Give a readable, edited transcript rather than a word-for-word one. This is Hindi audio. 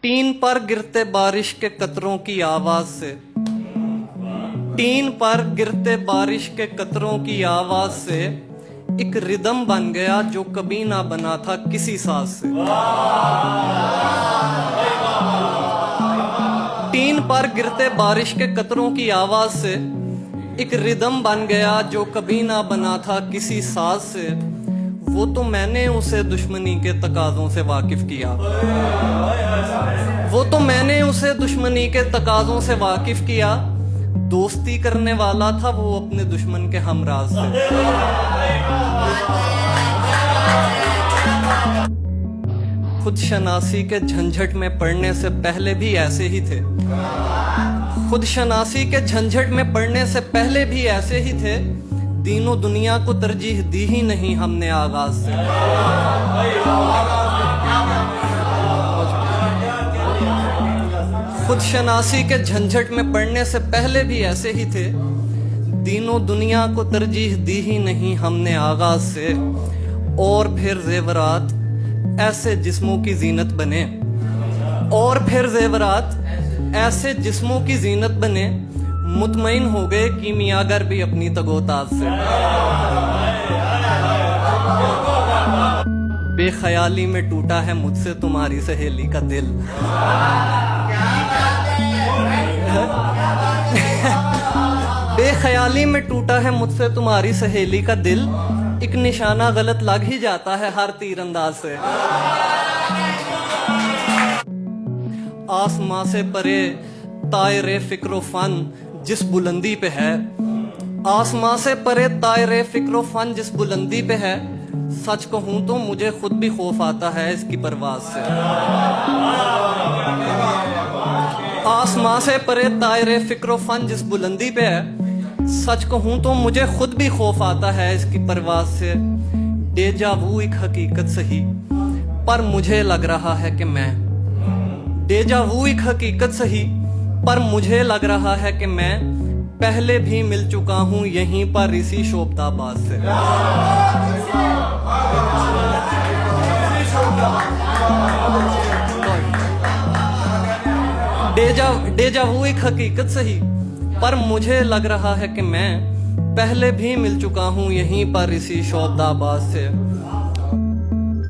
टीन पर गिरते बारिश के कतरों की आवाज से, टीन पर गिरते बारिश के कतरों की आवाज से एक रिदम बन गया जो कभी ना बना था किसी साज से। टीन पर गिरते बारिश के कतरों की आवाज से एक रिदम बन गया जो कभी ना बना था किसी साज से। वो तो मैंने उसे दुश्मनी के तकाजों से वाकिफ किया, वो तो मैंने उसे दुश्मनी के तकाजों से वाकिफ किया। दोस्ती करने वाला था वो अपने दुश्मन के हमराज से। खुद शनासी के झंझट में पड़ने से पहले भी ऐसे ही थे, खुद शनासी के झंझट में पड़ने से पहले भी ऐसे ही थे। दीनों दुनिया को तरजीह दी ही नहीं हमने आगाज से। खुद शनासी के झंझट में पड़ने से पहले भी ऐसे ही थे। दीनों दुनिया को तरजीह दी ही नहीं हमने आगाज से। और फिर जेवरात ऐसे जिस्मों की जीनत बने, और फिर जेवरात ऐसे जिस्मों की जीनत बने। मुतमईन हो गए कीमियागर भी अपनी तगोताज से। बेख्याली में टूटा है मुझसे तुम्हारी सहेली का दिल। बेख्याली में टूटा है मुझसे तुम्हारी सहेली का दिल। एक निशाना गलत लग ही जाता है हर तीरंदाज से। आसमां से परे तायरे फिक्रो फन जिस बुलंदी पे है, आसमां से परे तायरे फिक्रो फन जिस बुलंदी पे है। सच कहूं तो मुझे खुद भी खौफ आता है इसकी परवाज से। आसमां से परे तायरे फिक्रो फन जिस बुलंदी पे है। सच कहूं तो मुझे खुद भी खौफ आता है इसकी परवाज से। डेजा वू एक हकीकत सही पर मुझे लग रहा है कि मैं, डेजा वू एक हकीकत सही पर मुझे लग रहा है कि मैं पहले भी मिल चुका हूं यहीं पर इसी शोभताबाद से। डेजा वू एक हकीकत सही पर मुझे लग रहा है कि मैं पहले भी मिल चुका हूं यहीं पर इसी शोभताबाद से।